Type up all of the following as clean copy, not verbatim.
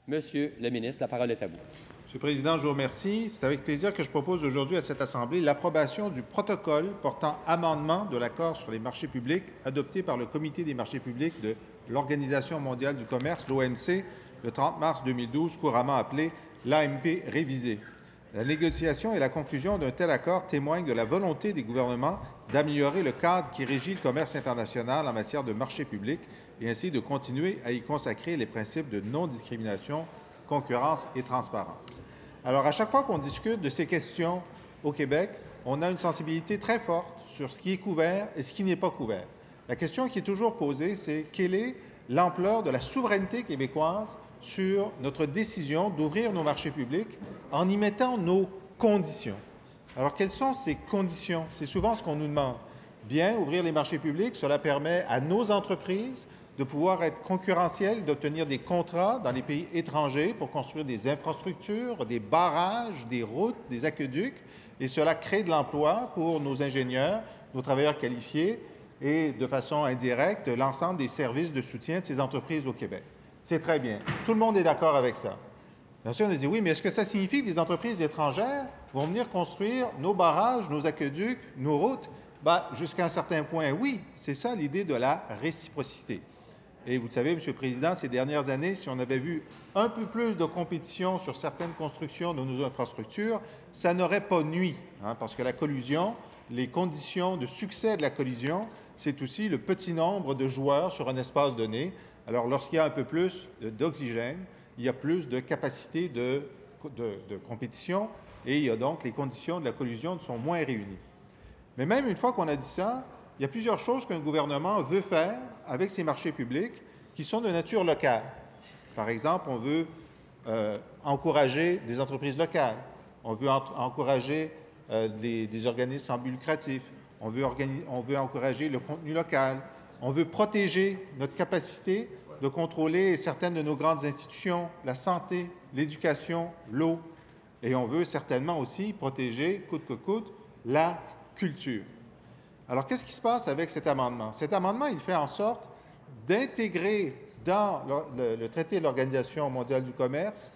Monsieur le ministre, la parole est à vous. Monsieur le Président, je vous remercie. C'est avec plaisir que je propose aujourd'hui à cette Assemblée l'approbation du protocole portant amendement de l'accord sur les marchés publics adopté par le Comité des marchés publics de l'Organisation mondiale du commerce, l'OMC, le 30 mars 2012, couramment appelé l'AMP révisé. La négociation et la conclusion d'un tel accord témoignent de la volonté des gouvernements d'améliorer le cadre qui régit le commerce international en matière de marchés publics et ainsi de continuer à y consacrer les principes de non-discrimination, concurrence et transparence. Alors, à chaque fois qu'on discute de ces questions au Québec, on a une sensibilité très forte sur ce qui est couvert et ce qui n'est pas couvert. La question qui est toujours posée, c'est quelle est l'ampleur de la souveraineté québécoise sur notre décision d'ouvrir nos marchés publics en y mettant nos conditions. Alors, quelles sont ces conditions? C'est souvent ce qu'on nous demande. Bien, ouvrir les marchés publics, cela permet à nos entreprises de pouvoir être concurrentielles, d'obtenir des contrats dans les pays étrangers pour construire des infrastructures, des barrages, des routes, des aqueducs, et cela crée de l'emploi pour nos ingénieurs, nos travailleurs qualifiés et, de façon indirecte, l'ensemble des services de soutien de ces entreprises au Québec. C'est très bien. Tout le monde est d'accord avec ça. Bien sûr, on a dit oui, mais est-ce que ça signifie que des entreprises étrangères vont venir construire nos barrages, nos aqueducs, nos routes? Jusqu'à un certain point, oui. C'est ça l'idée de la réciprocité. Et vous le savez, M. le Président, ces dernières années, si on avait vu un peu plus de compétition sur certaines constructions de nos infrastructures, ça n'aurait pas nui, parce que la collusion, les conditions de succès de la collision, c'est aussi le petit nombre de joueurs sur un espace donné. Alors, lorsqu'il y a un peu plus d'oxygène, il y a plus de capacité de compétition et il y a donc les conditions de la collusion sont moins réunies. Mais même une fois qu'on a dit ça, il y a plusieurs choses qu'un gouvernement veut faire avec ses marchés publics qui sont de nature locale. Par exemple, on veut encourager des entreprises locales, on veut encourager des organismes sans but lucratif, on veut encourager le contenu local, on veut protéger notre capacité de contrôler certaines de nos grandes institutions, la santé, l'éducation, l'eau, et on veut certainement aussi protéger, coûte que coûte, la culture. Alors, qu'est-ce qui se passe avec cet amendement? Cet amendement, il fait en sorte d'intégrer dans le traité de l'Organisation mondiale du commerce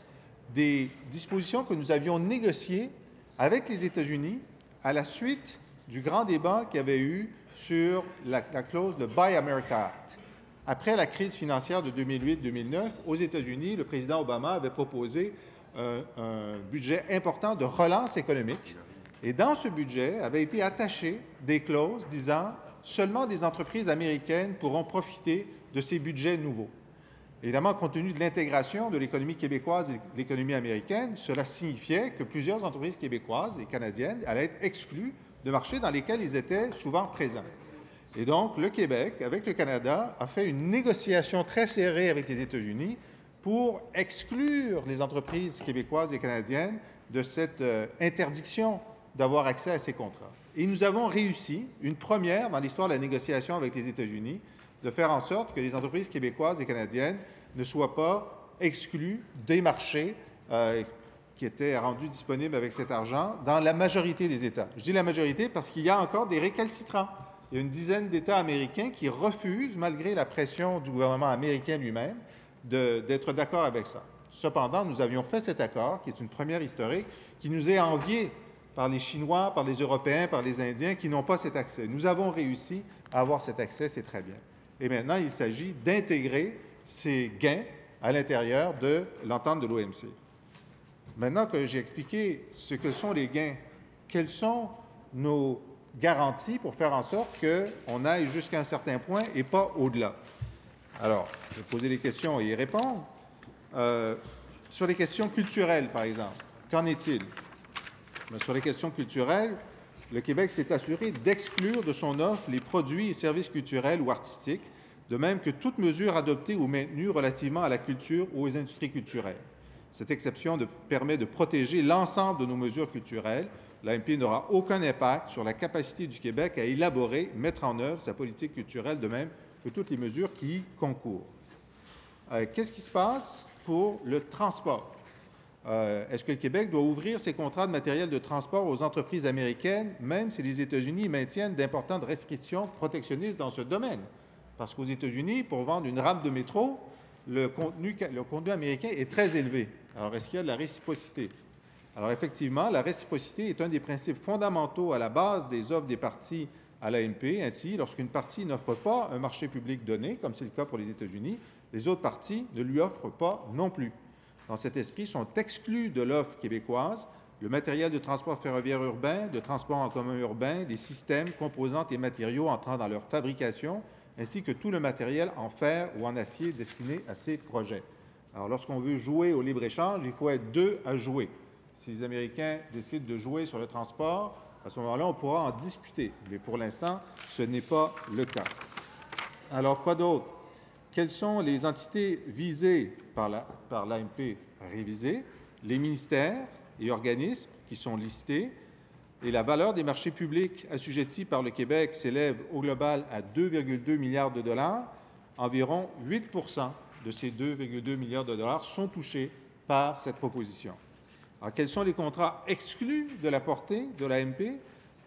des dispositions que nous avions négociées avec les États-Unis à la suite du grand débat qu'il y avait eu sur la clause de Buy America Act. Après la crise financière de 2008-2009, aux États-Unis, le président Obama avait proposé un budget important de relance économique. Et dans ce budget avaient été attachées des clauses disant seulement des entreprises américaines pourront profiter de ces budgets nouveaux. Évidemment, compte tenu de l'intégration de l'économie québécoise et de l'économie américaine, cela signifiait que plusieurs entreprises québécoises et canadiennes allaient être exclues de marchés dans lesquels ils étaient souvent présents. Et donc, le Québec, avec le Canada, a fait une négociation très serrée avec les États-Unis pour exclure les entreprises québécoises et canadiennes de cette interdiction d'avoir accès à ces contrats. Et nous avons réussi, une première dans l'histoire de la négociation avec les États-Unis, de faire en sorte que les entreprises québécoises et canadiennes ne soient pas exclues des marchés qui étaient rendus disponibles avec cet argent dans la majorité des États. Je dis la majorité parce qu'il y a encore des récalcitrants. Il y a une dizaine d'États américains qui refusent, malgré la pression du gouvernement américain lui-même, d'être d'accord avec ça. Cependant, nous avions fait cet accord, qui est une première historique, qui nous est envié par les Chinois, par les Européens, par les Indiens, qui n'ont pas cet accès. Nous avons réussi à avoir cet accès, c'est très bien. Et maintenant, il s'agit d'intégrer ces gains à l'intérieur de l'entente de l'OMC. Maintenant que j'ai expliqué ce que sont les gains, quelles sont nos garanties pour faire en sorte qu'on aille jusqu'à un certain point et pas au-delà? Alors, je vais poser des questions et y répondre. Sur les questions culturelles, par exemple, qu'en est-il? Sur les questions culturelles, le Québec s'est assuré d'exclure de son offre les produits et services culturels ou artistiques, de même que toute mesure adoptée ou maintenue relativement à la culture ou aux industries culturelles. Cette exception permet de protéger l'ensemble de nos mesures culturelles. L'AMP n'aura aucun impact sur la capacité du Québec à élaborer, mettre en œuvre sa politique culturelle, de même que toutes les mesures qui y concourent. Qu'est-ce qui se passe pour le transport? Est-ce que le Québec doit ouvrir ses contrats de matériel de transport aux entreprises américaines, même si les États-Unis maintiennent d'importantes restrictions protectionnistes dans ce domaine? Parce qu'aux États-Unis, pour vendre une rame de métro, le contenu américain est très élevé. Alors, est-ce qu'il y a de la réciprocité? Alors, effectivement, la réciprocité est un des principes fondamentaux à la base des offres des parties à l'AMP. Ainsi, lorsqu'une partie n'offre pas un marché public donné, comme c'est le cas pour les États-Unis, les autres parties ne lui offrent pas non plus. Dans cet esprit, sont exclus de l'offre québécoise le matériel de transport ferroviaire urbain, de transport en commun urbain, les systèmes, composantes et matériaux entrant dans leur fabrication, ainsi que tout le matériel en fer ou en acier destiné à ces projets. Alors, lorsqu'on veut jouer au libre-échange, il faut être deux à jouer. Si les Américains décident de jouer sur le transport, à ce moment-là, on pourra en discuter. Mais pour l'instant, ce n'est pas le cas. Alors, quoi d'autre? Quelles sont les entités visées par l'AMP révisée? Les ministères et organismes qui sont listés. Et la valeur des marchés publics assujettis par le Québec s'élève au global à 2,2 milliards de dollars. Environ 8 de ces 2,2 milliards de dollars sont touchés par cette proposition. Alors, quels sont les contrats exclus de la portée de l'AMP?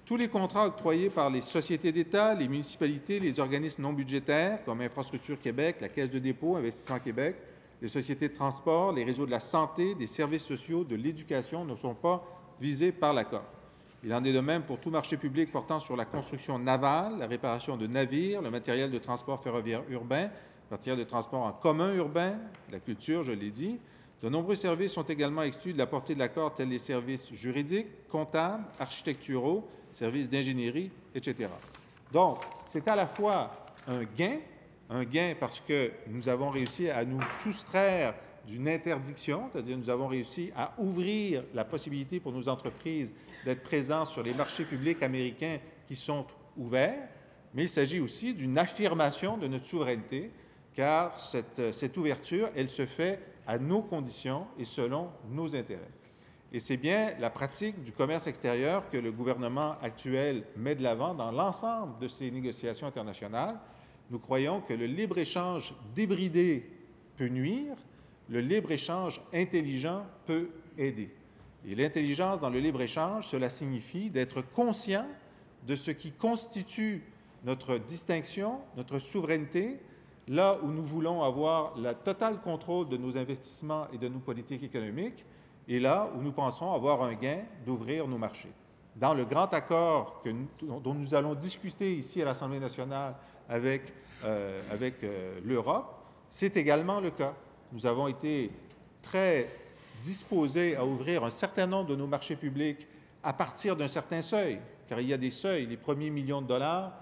Tous les contrats octroyés par les sociétés d'État, les municipalités, les organismes non budgétaires, comme Infrastructure Québec, la Caisse de dépôt, Investissement Québec, les sociétés de transport, les réseaux de la santé, des services sociaux, de l'éducation ne sont pas visés par l'accord. Il en est de même pour tout marché public portant sur la construction navale, la réparation de navires, le matériel de transport ferroviaire urbain, le matériel de transport en commun urbain, la culture, je l'ai dit. De nombreux services sont également exclus de la portée de l'accord, tels les services juridiques, comptables, architecturaux, services d'ingénierie, etc. Donc, c'est à la fois un gain parce que nous avons réussi à nous soustraire d'une interdiction, c'est-à-dire nous avons réussi à ouvrir la possibilité pour nos entreprises d'être présents sur les marchés publics américains qui sont ouverts, mais il s'agit aussi d'une affirmation de notre souveraineté, car cette ouverture, elle se fait à nos conditions et selon nos intérêts. Et c'est bien la pratique du commerce extérieur que le gouvernement actuel met de l'avant dans l'ensemble de ces négociations internationales. Nous croyons que le libre-échange débridé peut nuire, le libre-échange intelligent peut aider. Et l'intelligence dans le libre-échange, cela signifie d'être conscient de ce qui constitue notre distinction, notre souveraineté, là où nous voulons avoir le total contrôle de nos investissements et de nos politiques économiques, et là où nous pensons avoir un gain d'ouvrir nos marchés. Dans le grand accord dont nous allons discuter ici à l'Assemblée nationale avec l'Europe, c'est également le cas. Nous avons été très disposés à ouvrir un certain nombre de nos marchés publics à partir d'un certain seuil, car il y a des seuils. Les premiers millions de dollars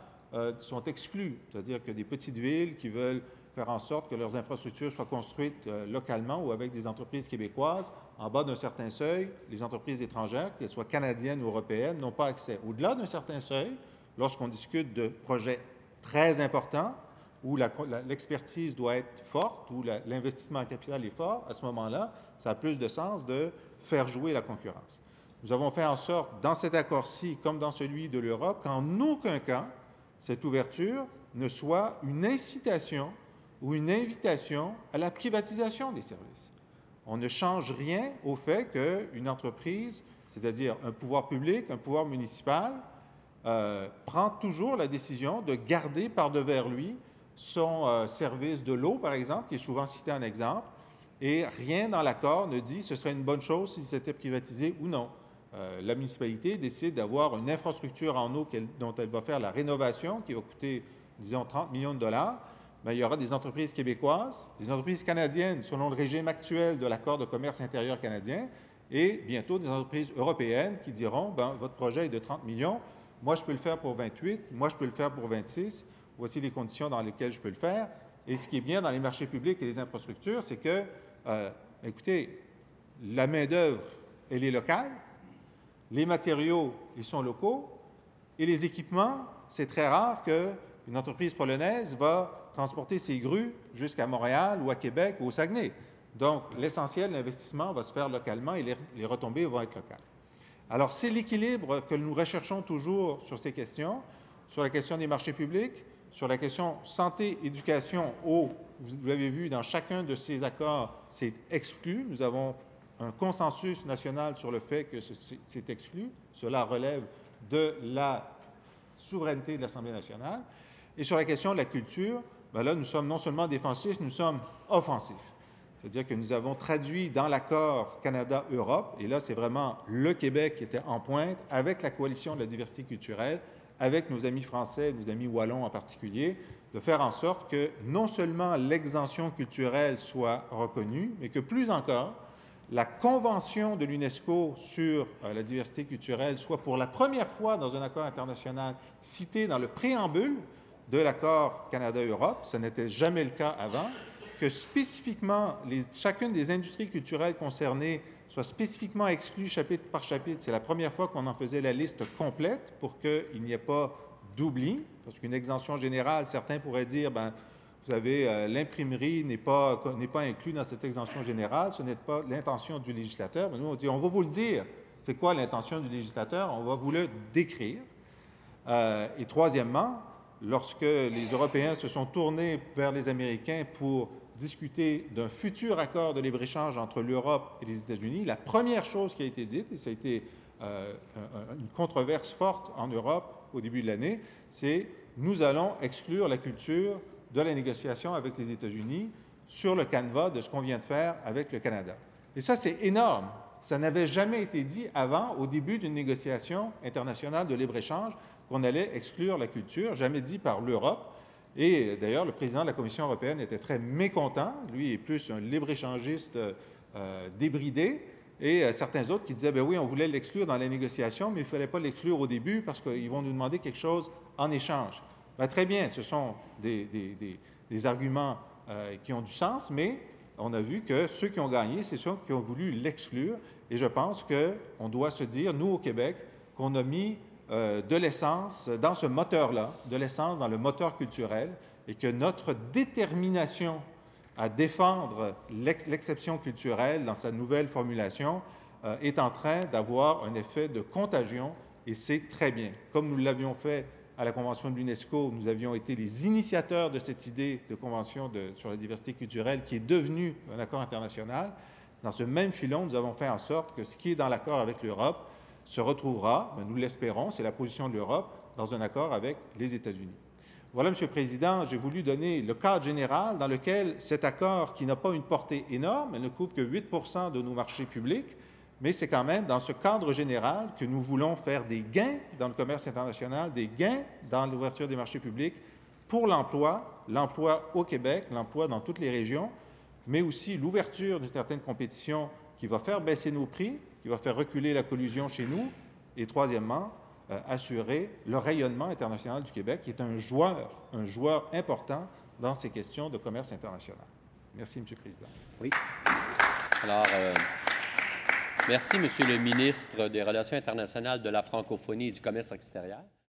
sont exclus, c'est-à-dire que des petites villes qui veulent faire en sorte que leurs infrastructures soient construites localement ou avec des entreprises québécoises, en bas d'un certain seuil, les entreprises étrangères, qu'elles soient canadiennes ou européennes, n'ont pas accès. Au-delà d'un certain seuil, lorsqu'on discute de projets très importants, où l'expertise doit être forte, où l'investissement en capital est fort, à ce moment-là, ça a plus de sens de faire jouer la concurrence. Nous avons fait en sorte, dans cet accord-ci, comme dans celui de l'Europe, qu'en aucun cas, cette ouverture ne soit une incitation ou une invitation à la privatisation des services. On ne change rien au fait qu'une entreprise, c'est-à-dire un pouvoir public, un pouvoir municipal, prend toujours la décision de garder par-devers lui son service de l'eau, par exemple, qui est souvent cité en exemple, et rien dans l'accord ne dit que ce serait une bonne chose si c'était privatisé ou non. La municipalité décide d'avoir une infrastructure en eau dont elle va faire la rénovation, qui va coûter, disons, 30 millions de dollars. Bien, il y aura des entreprises québécoises, des entreprises canadiennes selon le régime actuel de l'accord de commerce intérieur canadien, et bientôt des entreprises européennes qui diront, bien, votre projet est de 30 millions, moi je peux le faire pour 28, moi je peux le faire pour 26, voici les conditions dans lesquelles je peux le faire. Et ce qui est bien dans les marchés publics et les infrastructures, c'est que, écoutez, la main-d'œuvre, elle est locale, les matériaux, ils sont locaux, et les équipements, c'est très rare qu'une entreprise polonaise va transporter ses grues jusqu'à Montréal ou à Québec ou au Saguenay. Donc, l'essentiel de l'investissement va se faire localement et les retombées vont être locales. Alors, c'est l'équilibre que nous recherchons toujours sur ces questions, sur la question des marchés publics, sur la question santé, éducation, eau. Vous l'avez vu, dans chacun de ces accords, c'est exclu. Nous avons un consensus national sur le fait que c'est exclu. Cela relève de la souveraineté de l'Assemblée nationale. Et sur la question de la culture, bien là, nous sommes non seulement défensifs, nous sommes offensifs. C'est-à-dire que nous avons traduit dans l'accord Canada-Europe, et là, c'est vraiment le Québec qui était en pointe, avec la coalition de la diversité culturelle, avec nos amis français, nos amis wallons en particulier, de faire en sorte que non seulement l'exemption culturelle soit reconnue, mais que plus encore, la Convention de l'UNESCO sur la diversité culturelle soit pour la première fois dans un accord international citée dans le préambule de l'accord Canada-Europe. Ce n'était jamais le cas avant. Que spécifiquement, chacune des industries culturelles concernées soit spécifiquement exclue chapitre par chapitre. C'est la première fois qu'on en faisait la liste complète pour qu'il n'y ait pas d'oubli, parce qu'une exemption générale, certains pourraient dire, bien, vous savez, l'imprimerie n'est pas inclue dans cette exemption générale, ce n'est pas l'intention du législateur. Mais nous, on dit, on va vous le dire. C'est quoi l'intention du législateur? On va vous le décrire. Et troisièmement, lorsque les Européens se sont tournés vers les Américains pour discuter d'un futur accord de libre-échange entre l'Europe et les États-Unis, la première chose qui a été dite, et ça a été une controverse forte en Europe au début de l'année, c'est « nous allons exclure la culture de la négociation avec les États-Unis sur le canevas de ce qu'on vient de faire avec le Canada ». Et ça, c'est énorme. Ça n'avait jamais été dit avant, au début d'une négociation internationale de libre-échange, qu'on allait exclure la culture, jamais dit par l'Europe. Et d'ailleurs, le président de la Commission européenne était très mécontent. Lui est plus un libre-échangiste débridé. Et certains autres qui disaient, bien oui, on voulait l'exclure dans la négociation, mais il ne fallait pas l'exclure au début parce qu'ils vont nous demander quelque chose en échange. Bien, très bien, ce sont des arguments qui ont du sens, mais on a vu que ceux qui ont gagné, c'est ceux qui ont voulu l'exclure. Et je pense qu'on doit se dire, nous, au Québec, qu'on a mis de l'essence dans ce moteur-là, de l'essence dans le moteur culturel, et que notre détermination à défendre l'exception culturelle dans sa nouvelle formulation est en train d'avoir un effet de contagion, et c'est très bien. Comme nous l'avions fait à la Convention de l'UNESCO, nous avions été les initiateurs de cette idée de Convention sur la diversité culturelle qui est devenue un accord international. Dans ce même filon, nous avons fait en sorte que ce qui est dans l'accord avec l'Europe se retrouvera, nous l'espérons, c'est la position de l'Europe, dans un accord avec les États-Unis. Voilà, M. le Président, j'ai voulu donner le cadre général dans lequel cet accord, qui n'a pas une portée énorme, elle ne couvre que 8 % de nos marchés publics, mais c'est quand même dans ce cadre général que nous voulons faire des gains dans le commerce international, des gains dans l'ouverture des marchés publics pour l'emploi au Québec, l'emploi dans toutes les régions, mais aussi l'ouverture d'une certaine compétition qui va faire baisser nos prix, qui va faire reculer la collusion chez nous, et troisièmement, assurer le rayonnement international du Québec, qui est un joueur important dans ces questions de commerce international. Merci, M. le Président. Oui. Alors, merci, M. le ministre des Relations internationales, de la francophonie et du commerce extérieur.